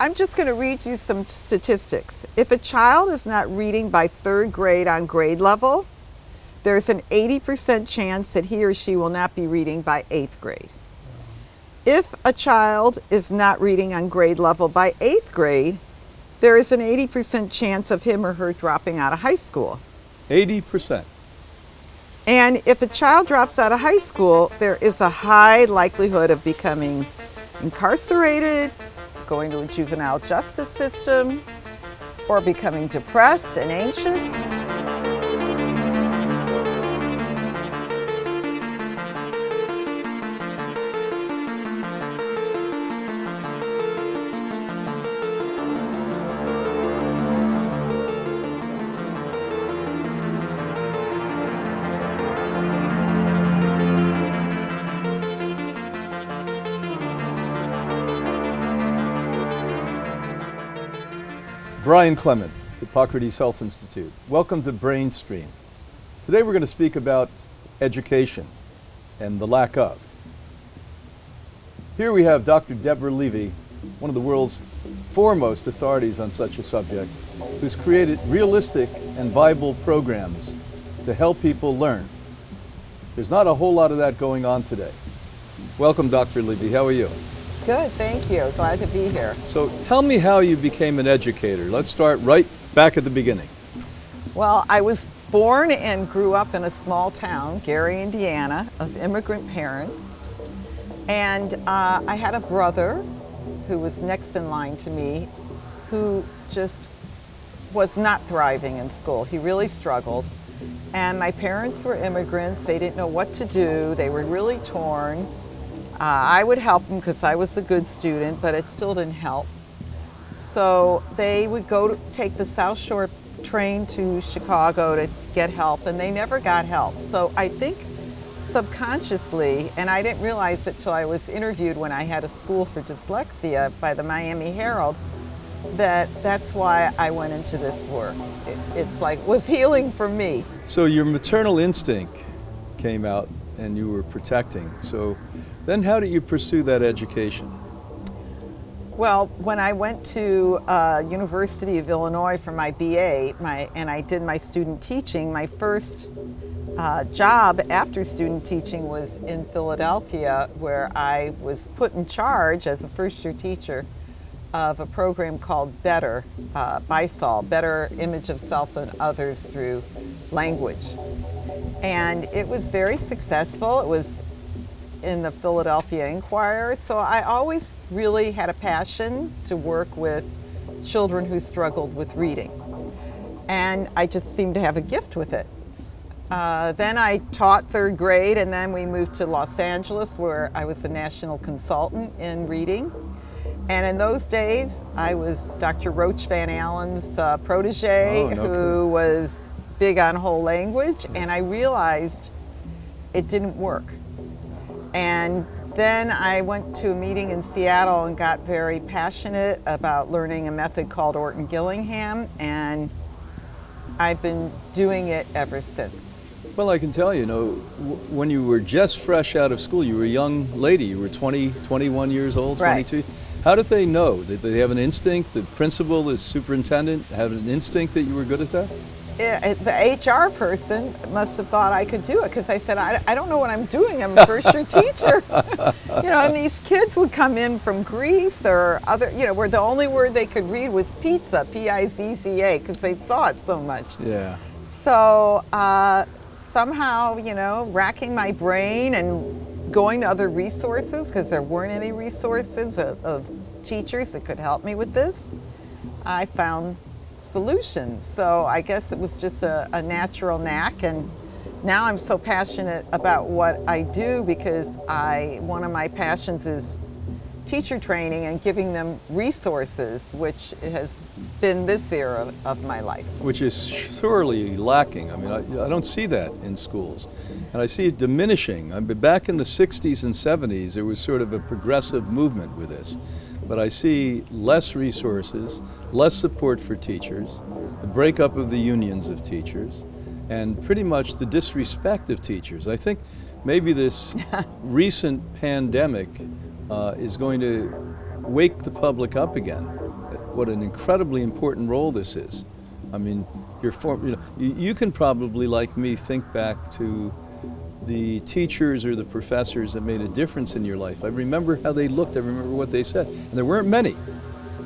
I'm just going to read you some statistics. If a child is not reading by 3rd grade on grade level, there's an 80% chance that he or she will not be reading by 8th grade. If a child is not reading on grade level by 8th grade, there is an 80% chance of him or her dropping out of high school. 80%. And if a child drops out of high school, there is a high likelihood of becoming incarcerated, going to a juvenile justice system, or becoming depressed and anxious. Brian Clement, Hippocrates Health Institute. Welcome to Brainstream. Today we're going to speak about education and the lack of. Here we have Dr. Deborah Levy, one of the world's foremost authorities on such a subject, who's created realistic and viable programs to help people learn. There's not a whole lot of that going on today. Welcome, Dr. Levy. How are you? Good, thank you. Glad to be here. So tell me how you became an educator. Let's start right back at the beginning. Well, I was born and grew up in a small town, Gary, Indiana, of immigrant parents. And I had a brother who was next in line to me who just was not thriving in school. He really struggled. And my parents were immigrants. They didn't know what to do. They were really torn. I would help them because I was a good student, but it still didn't help. So they would go to take the South Shore train to Chicago to get help, and they never got help. So I think subconsciously, and I didn't realize it till I was interviewed when I had a school for dyslexia by the Miami Herald, that's why I went into this work. It's like, was healing for me. So your maternal instinct came out and you were protecting. So then how did you pursue that education? Well, when I went to University of Illinois for my BA, and I did my student teaching, my first job after student teaching was in Philadelphia, where I was put in charge as a first-year teacher of a program called Better, BISOL, Better Image of Self and Others Through Language. And it was very successful. It was in the Philadelphia Inquirer. So I always really had a passion to work with children who struggled with reading. And I just seemed to have a gift with it. Then I taught 3rd grade, and then we moved to Los Angeles, where I was a national consultant in reading. And in those days, I was Dr. Roach Van Allen's protege, who was big on whole language, and I realized it didn't work. And then I went to a meeting in Seattle and got very passionate about learning a method called orton-gillingham, and I've been doing it ever since. Well, I can tell you, when you were just fresh out of school, you were a young lady, you were 20, 21 years old, 22. Right. How did they know? Did they have an instinct? The principal, the superintendent, have an instinct that you were good at that? The HR person must have thought I could do it, because I said, I don't know what I'm doing. I'm a first-year teacher. And these kids would come in from Greece or other, where the only word they could read was pizza, P-I-Z-Z-A, because they saw it so much. Yeah. So somehow, racking my brain and going to other resources, because there weren't any resources of teachers that could help me with this, I found solutions. So I guess it was just a natural knack, and now I'm so passionate about what I do because one of my passions is teacher training and giving them resources, which has been this era of my life. Which is surely lacking. I mean, I don't see that in schools. And I see it diminishing. I mean, back in the 60s and 70s, there was sort of a progressive movement with this. But I see less resources, less support for teachers, the breakup of the unions of teachers, and pretty much the disrespect of teachers. I think maybe this recent pandemic is going to wake the public up again. what an incredibly important role this is. I mean, you can probably, like me, think back to the teachers or the professors that made a difference in your life. I remember how they looked, I remember what they said, and there weren't many.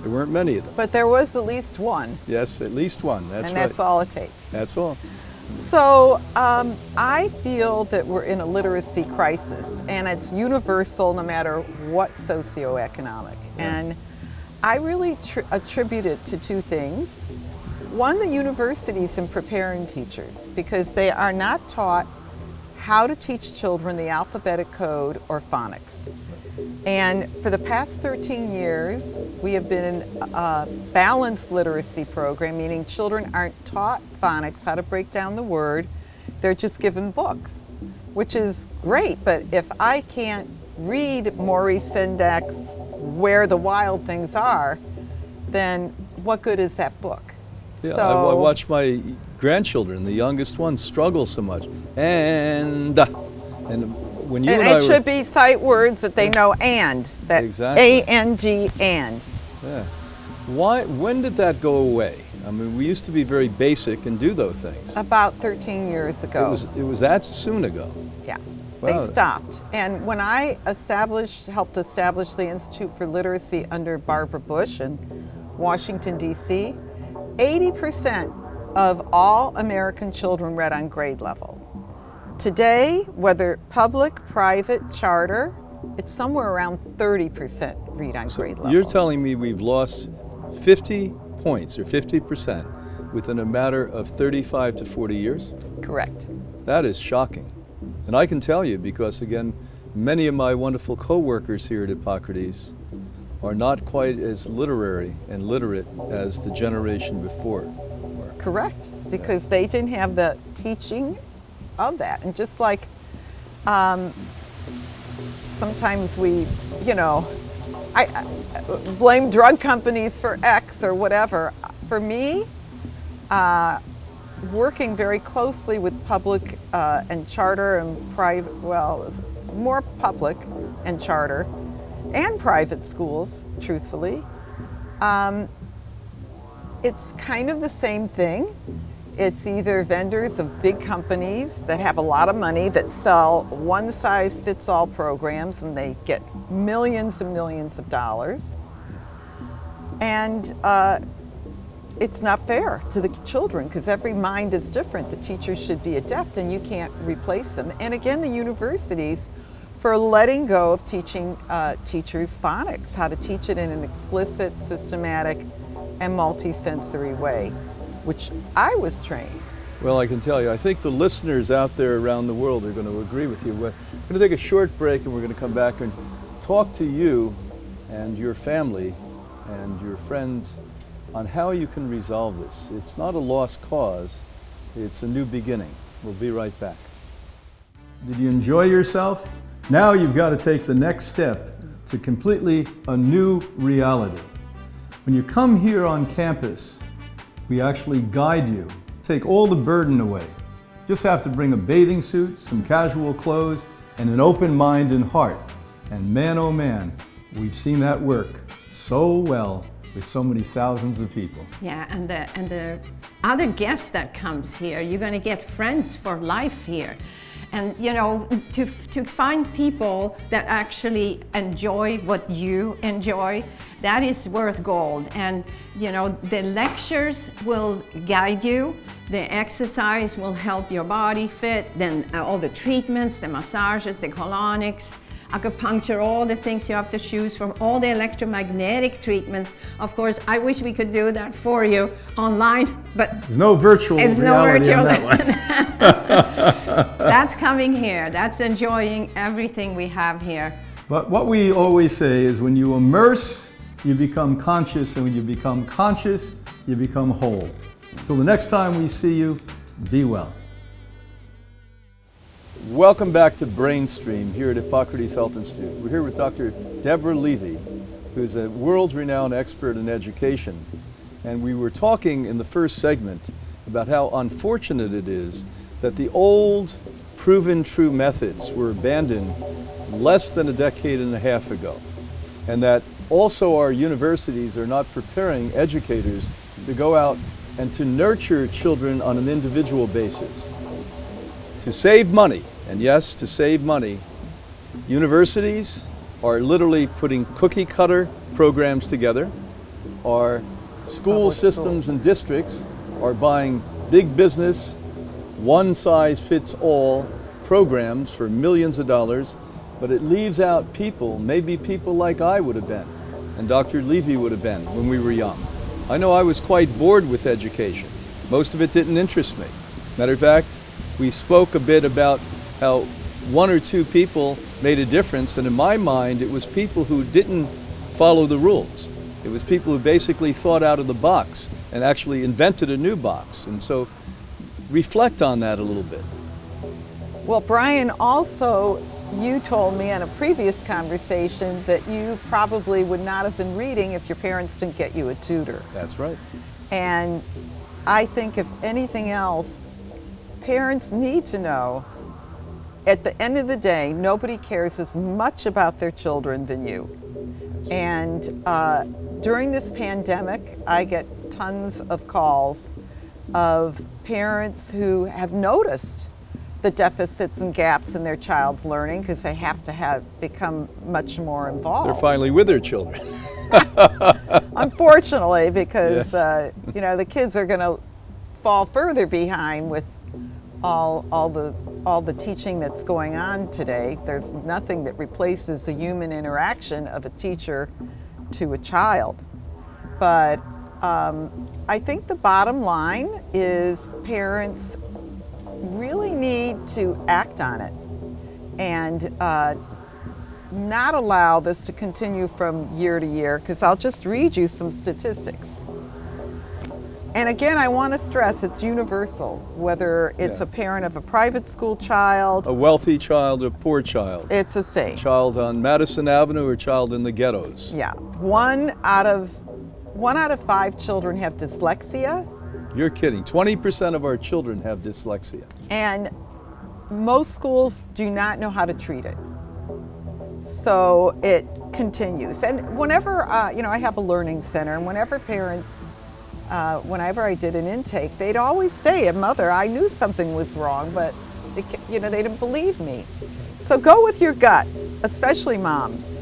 There weren't many of them. But there was at least one. Yes, at least one, that's right. And that's all it takes. That's all. So I feel that we're in a literacy crisis, and it's universal no matter what socioeconomic. Yeah. And I really attribute it to two things. One, the universities in preparing teachers, because they are not taught how to teach children the alphabetic code or phonics. And for the past 13 years, we have been in a balanced literacy program, meaning children aren't taught phonics, how to break down the word. They're just given books, which is great. But if I can't read Maurice Sendak's Where the Wild Things Are, then what good is that book? Yeah, So, I watch my grandchildren, the youngest one, struggle so much. And when you and I it should be sight words that they know, and that Exactly. A-N-D, and. Yeah. When did that go away? I mean, we used to be very basic and do those things. About 13 years ago. It was that soon ago. Yeah, Wow. they stopped. And when I helped establish the Institute for Literacy under Barbara Bush in Washington, D.C., 80% of all American children read on grade level. Today, whether public, private, charter, it's somewhere around 30% read on grade level. You're telling me we've lost 50 points or 50% within a matter of 35 to 40 years? Correct. That is shocking. And I can tell you because, again, many of my wonderful co-workers here at Hippocrates are not quite as literary and literate as the generation before were. Correct, because they didn't have the teaching of that. And just like sometimes we, I blame drug companies for X or whatever. For me, working very closely with public and charter and private, well, more public and charter and private schools, truthfully, it's kind of the same thing. It's either vendors of big companies that have a lot of money that sell one-size-fits-all programs, and they get millions and millions of dollars. And it's not fair to the children because every mind is different. The teachers should be adept and you can't replace them. And again, the universities for letting go of teaching teachers phonics, how to teach it in an explicit, systematic, and multisensory way, which I was trained. Well, I can tell you, I think the listeners out there around the world are going to agree with you. We're going to take a short break and we're going to come back and talk to you and your family and your friends on how you can resolve this. It's not a lost cause, it's a new beginning. We'll be right back. Did you enjoy yourself? Now you've got to take the next step to completely a new reality. When you come here on campus, we actually guide you, take all the burden away. Just have to bring a bathing suit, some casual clothes, and an open mind and heart. And man, oh man, we've seen that work so well with so many thousands of people. Yeah, and the other guests that comes here, you're going to get friends for life here. And to find people that actually enjoy what you enjoy, that is worth gold. And the lectures will guide you, the exercise will help your body fit, then all the treatments, the massages, the colonics, acupuncture, all the things you have to choose from, all the electromagnetic treatments. Of course, I wish we could do that for you online, but there's no virtual reality on that one. That's coming here. That's enjoying everything we have here. But what we always say is when you immerse, you become conscious, and when you become conscious, you become whole. Till the next time we see you, be well. Welcome back to Brainstream here at Hippocrates Health Institute. We're here with Dr. Deborah Levy, who's a world-renowned expert in education. And we were talking in the first segment about how unfortunate it is that the old, proven true methods were abandoned less than a decade and a half ago. And that also our universities are not preparing educators to go out and to nurture children on an individual basis. To save money, and yes, to save money, universities are literally putting cookie cutter programs together. Our school systems and districts are buying big business, one size fits all programs for millions of dollars, but it leaves out people, maybe people like I would have been and Dr. Levy would have been when we were young. I know I was quite bored with education. Most of it didn't interest me. Matter of fact, we spoke a bit about how one or two people made a difference, and in my mind it was people who didn't follow the rules. It was people who basically thought out of the box and actually invented a new box. And so reflect on that a little bit. Well, Brian, also, you told me in a previous conversation that you probably would not have been reading if your parents didn't get you a tutor. That's right. And I think if anything else, parents need to know at the end of the day, nobody cares as much about their children than you. And during this pandemic, I get tons of calls of parents who have noticed the deficits and gaps in their child's learning because they have to become much more involved. They're finally with their children. Unfortunately, because Yes. the kids are going to fall further behind with all the teaching that's going on today. There's nothing that replaces the human interaction of a teacher to a child. But I think the bottom line is parents really need to act on it and not allow this to continue from year to year, because I'll just read you some statistics. And again, I want to stress it's universal, whether it's a parent of a private school child, A wealthy child, a poor child, it's the same. child on Madison Avenue or child in the ghettos. Yeah, one out of 5 children have dyslexia, You're kidding. 20% of our children have dyslexia. and most schools do not know how to treat it. So it continues. And whenever, I have a learning center, and whenever parents, whenever I did an intake, they'd always say, "Mother, I knew something was wrong, but they didn't believe me." So go with your gut, especially moms.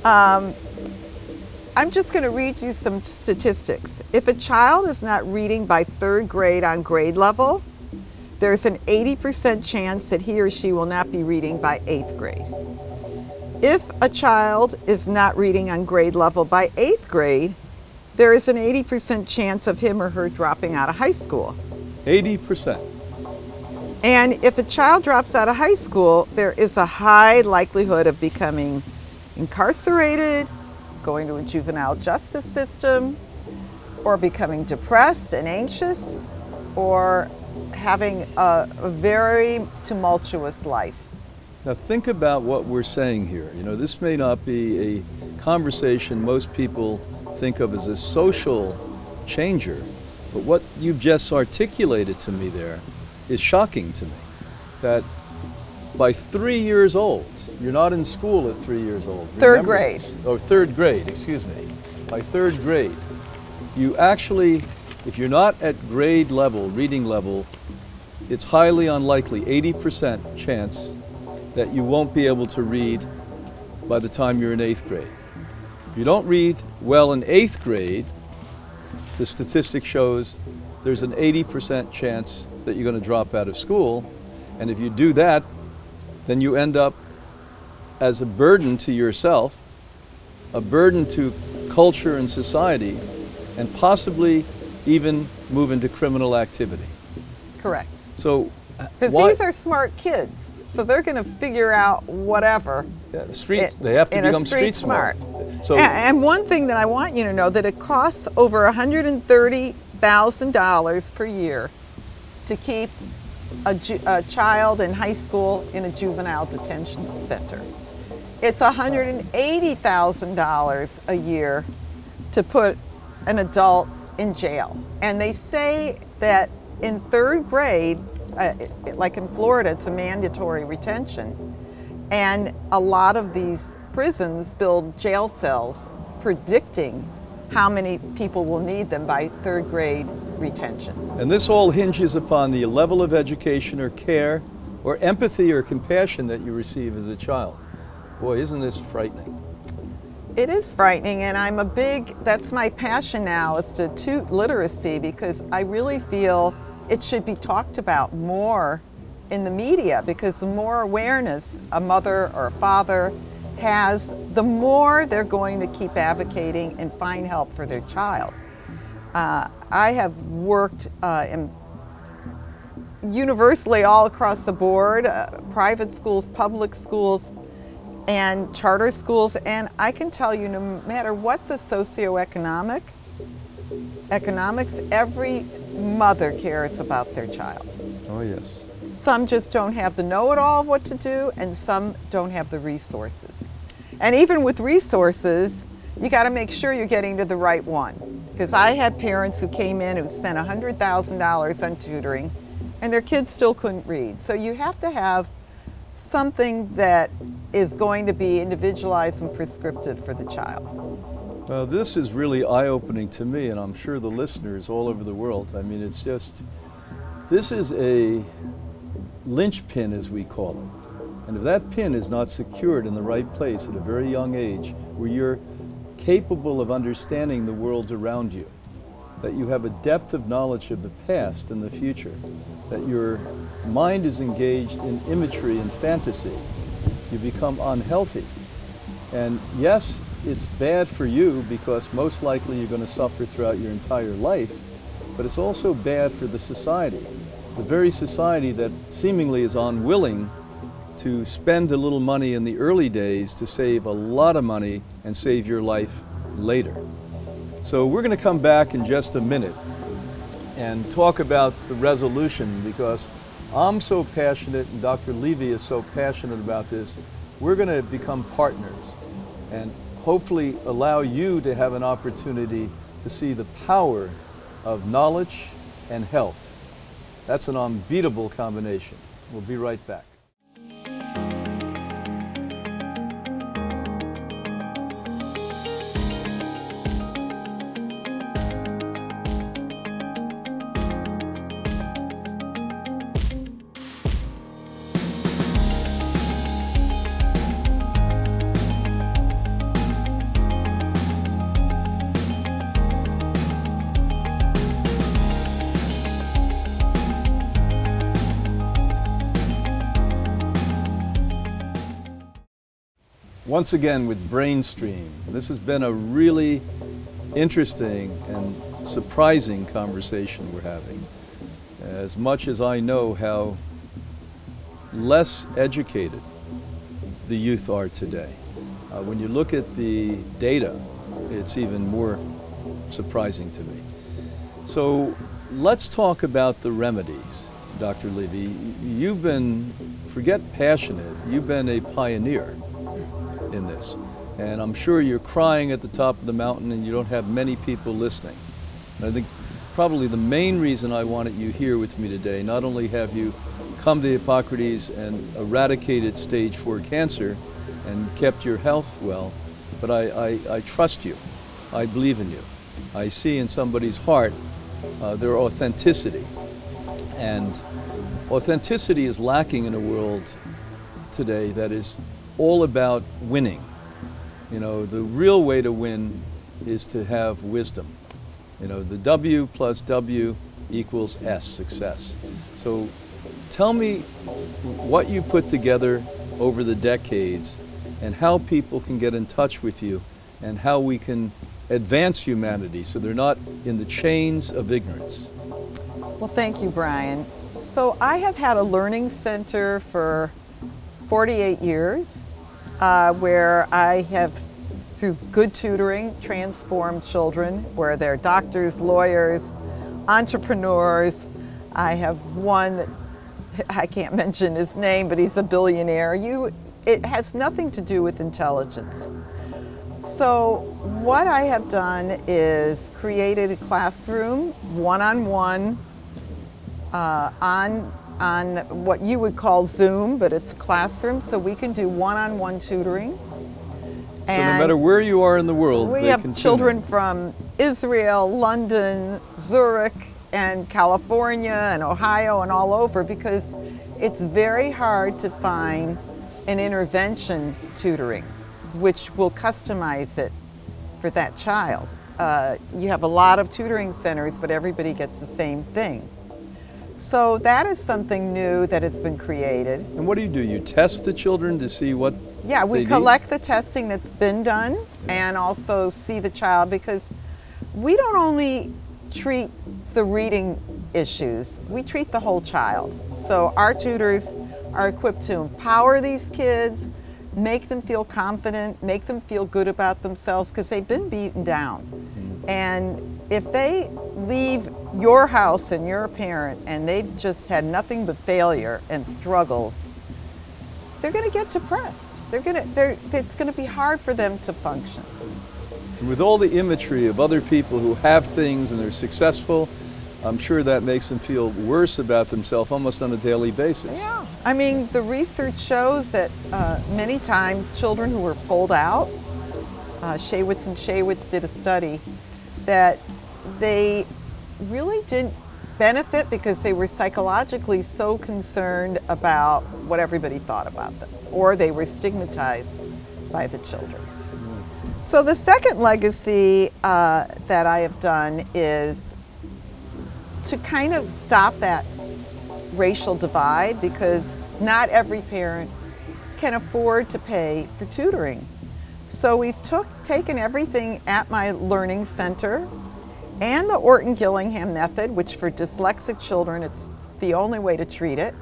I'm just going to read you some statistics. If a child is not reading by 3rd grade on grade level, there's an 80% chance that he or she will not be reading by 8th grade. If a child is not reading on grade level by 8th grade, there is an 80% chance of him or her dropping out of high school. 80%. And if a child drops out of high school, there is a high likelihood of becoming incarcerated, going to a juvenile justice system, or becoming depressed and anxious, or having a very tumultuous life. Now think about what we're saying here. This may not be a conversation most people think of as a social changer, but what you've just articulated to me there is shocking to me. That by 3 years old, you're not in school at 3 years old. 3rd grade. Oh, 3rd grade, excuse me. By 3rd grade, you actually, if you're not at grade level, reading level, it's highly unlikely, 80% chance that you won't be able to read by the time you're in 8th grade. If you don't read well in 8th grade, the statistic shows there's an 80% chance that you're going to drop out of school. And if you do that, then you end up as a burden to yourself, a burden to culture and society, and possibly even move into criminal activity. Correct. So, Because these are smart kids, so they're going to figure out whatever. they have to become street smart. So, And one thing that I want you to know, that it costs over $130,000 per year to keep a child in high school in a juvenile detention center. It's $180,000 a year to put an adult in jail. And they say that in 3rd grade, like in Florida, it's a mandatory retention. And a lot of these prisons build jail cells predicting how many people will need them by third grade retention. And this all hinges upon the level of education or care or empathy or compassion that you receive as a child. Boy, isn't this frightening? It is frightening, and that's my passion now, is to toot literacy, because I really feel it should be talked about more in the media, because the more awareness a mother or a father has, the more they're going to keep advocating and find help for their child. I have worked universally all across the board, private schools, public schools, and charter schools, and I can tell you, no matter what the socioeconomics, every mother cares about their child. Oh, yes. Some just don't have the know-it-all of what to do, and some don't have the resources. And even with resources, you got to make sure you're getting to the right one. Because I had parents who came in who spent $100,000 on tutoring, and their kids still couldn't read. So you have to have something that is going to be individualized and prescriptive for the child. Well, this is really eye-opening to me, and I'm sure the listeners all over the world. I mean, it's just, this is a linchpin, as we call it. And if that pin is not secured in the right place at a very young age, where you're capable of understanding the world around you, that you have a depth of knowledge of the past and the future, that your mind is engaged in imagery and fantasy, you become unhealthy. And yes, it's bad for you, because most likely you're going to suffer throughout your entire life, but it's also bad for the society, the very society that seemingly is unwilling to spend a little money in the early days to save a lot of money and save your life later. So we're going to come back in just a minute and talk about the resolution, because I'm so passionate and Dr. Levy is so passionate about this. We're going to become partners and hopefully allow you to have an opportunity to see the power of knowledge and health. That's an unbeatable combination. We'll be right back. Once again with Brainstream. This has been a really interesting and surprising conversation we're having. As much as I know how less educated the youth are today, when you look at the data, it's even more surprising to me. So let's talk about the remedies, Dr. Levy. You've been, forget passionate, you've been a pioneer in this. And I'm sure you're crying at the top of the mountain and you don't have many people listening. And I think probably the main reason I wanted you here with me today, not only have you come to Hippocrates and eradicated stage 4 cancer and kept your health well, but I trust you. I believe in you. I see in somebody's heart their authenticity. And authenticity is lacking in a world today that is all about winning. You know, the real way to win is to have wisdom. You know, the W plus W equals S, success. So tell me what you put together over the decades and how people can get in touch with you and how we can advance humanity so they're not in the chains of ignorance. Well, thank you, Brian. So I have had a learning center for 48 years. Where I have, through good tutoring, transformed children, where they're doctors, lawyers, entrepreneurs. I have one that, I can't mention his name, but he's a billionaire. It has nothing to do with intelligence. So what I have done is created a classroom, one-on-one, on what you would call Zoom, but it's a classroom, so we can do one-on-one tutoring So no matter where you are in the world, we they have can tune children in. from Israel, London, Zurich, and California, and Ohio, and all over, because it's very hard to find an intervention tutoring, which will customize it for that child. You have a lot of tutoring centers, but everybody gets the same thing. So that is something new that has been created. And what do? You test the children to see what Yeah, we they need? collect the testing that's been done and also see the child, because we don't only treat the reading issues, we treat the whole child. So our tutors are equipped to empower these kids, make them feel confident, make them feel good about themselves, because they've been beaten down. And if they leave your house and you're a parent and they've just had nothing but failure and struggles, they're going to get depressed. It's going to be hard for them to function. With all the imagery of other people who have things and they're successful, I'm sure that makes them feel worse about themselves almost on a daily basis. Yeah, I mean, the research shows that many times children who were pulled out, Shaywitz and Shaywitz did a study, that they really didn't benefit because they were psychologically so concerned about what everybody thought about them, or they were stigmatized by the children. So the second legacy that I have done is to kind of stop that racial divide, because not every parent can afford to pay for tutoring. So we've taken everything at my learning center and the Orton-Gillingham method, which for dyslexic children, it's the only way to treat it.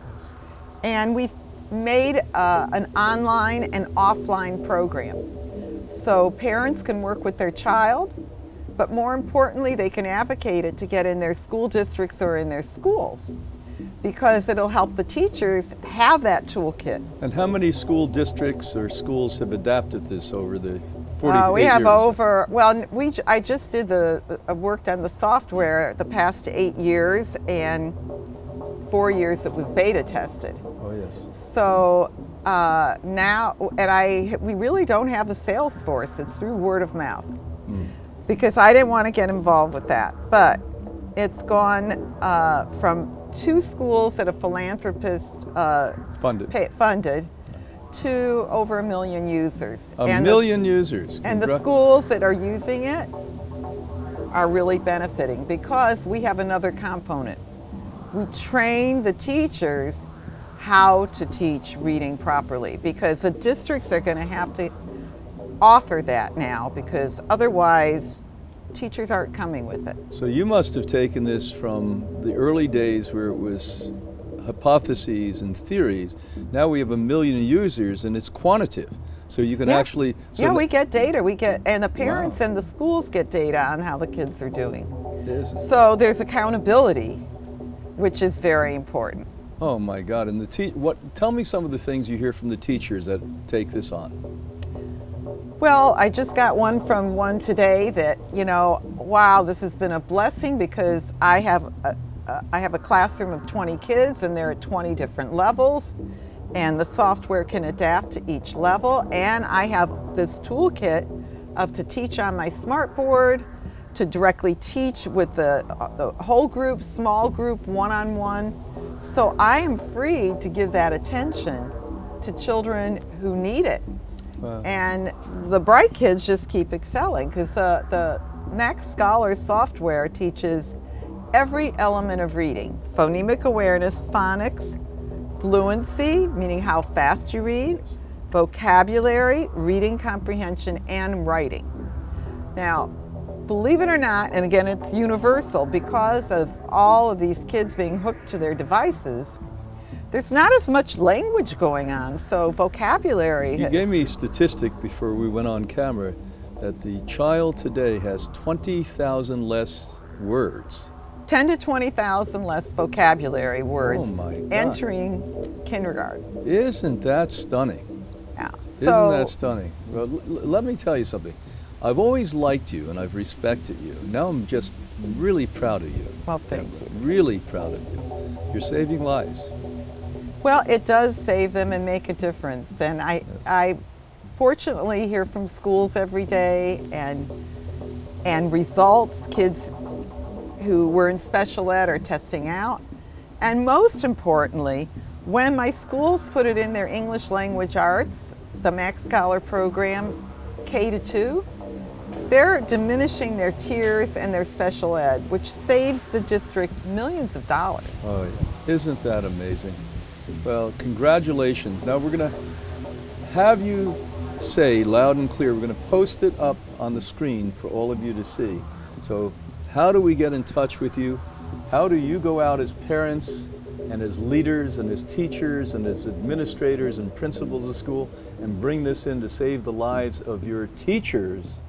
And we've made an online and offline program. So parents can work with their child, but more importantly, they can advocate it to get in their school districts or in their schools, because it'll help the teachers have that toolkit. And how many school districts or schools have adapted this over the 48 years? We have over, well, I just did worked on the software the past 8 years, and 4 years it was beta tested. Oh, yes. So now, and we really don't have a sales force. It's through word of mouth, because I didn't want to get involved with that. But it's gone from 2 schools that a philanthropist funded to over 1 million users. A million users. And the schools that are using it are really benefiting, because we have another component. We train the teachers how to teach reading properly, because the districts are going to have to offer that now, because otherwise teachers aren't coming with it. So you must have taken this from the early days where it was hypotheses and theories. Now we have 1 million users and it's quantitative. So you can actually... So we get data. And the parents and the schools get data on how the kids are doing. So there's accountability, which is very important. Oh my God! And tell me some of the things you hear from the teachers that take this on. Well, I just got one today that, wow, this has been a blessing, because I have a classroom of 20 kids and they're at 20 different levels, and the software can adapt to each level. And I have this toolkit to teach on my smartboard, to directly teach with the whole group, small group, one-on-one. So I am free to give that attention to children who need it. Wow. And the bright kids just keep excelling, because the Max Scholar software teaches every element of reading: phonemic awareness, phonics, fluency, meaning how fast you read, vocabulary, reading comprehension, and writing. Now, believe it or not, and again, it's universal, because of all of these kids being hooked to their devices, there's not as much language going on, so vocabulary. You gave me a statistic before we went on camera that the child today has 20,000 less words. 10 to 20,000 less vocabulary words entering kindergarten. Isn't that stunning? Yeah. Isn't that stunning? Well, let me tell you something. I've always liked you and I've respected you. Now I'm just really proud of you. Well, thank you. Really proud of you. You're saving lives. Well, it does save them and make a difference. And I fortunately hear from schools every day and results. Kids who were in special ed are testing out. And most importantly, when my schools put it in their English language arts, the Max Scholar program, K to 2, they're diminishing their tiers and their special ed, which saves the district millions of dollars. Oh, yeah. Isn't that amazing? Well, congratulations. Now we're going to have you say loud and clear, we're going to post it up on the screen for all of you to see. So how do we get in touch with you? How do you go out as parents and as leaders and as teachers and as administrators and principals of school and bring this in to save the lives of your teachers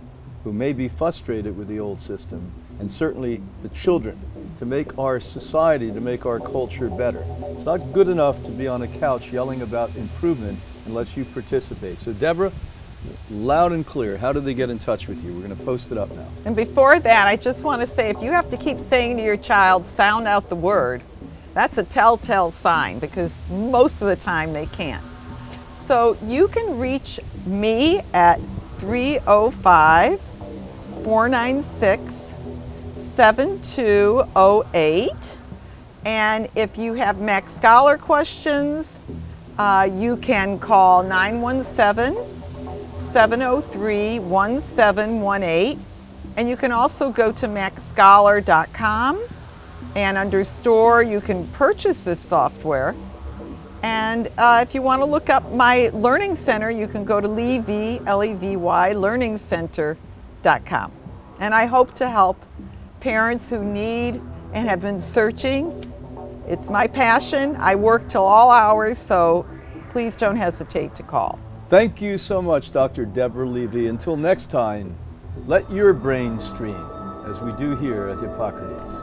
who may be frustrated with the old system, and certainly the children, to make our society, to make our culture better? It's not good enough to be on a couch yelling about improvement unless you participate. So Deborah, loud and clear, how do they get in touch with you? We're going to post it up now. And before that, I just want to say, if you have to keep saying to your child, sound out the word, that's a telltale sign, because most of the time they can't. So you can reach me at 305-496-7208. And if you have Max Scholar questions, you can call 917-703-1718. And you can also go to maxscholar.com, and under store you can purchase this software. And if you want to look up my learning center, you can go to LEVY, L-E-V-Y, learningcenter.com. And I hope to help parents who need and have been searching. It's my passion. I work till all hours, so please don't hesitate to call. Thank you so much, Dr. Deborah Levy. Until next time, let your brain stream, as we do here at Hippocrates.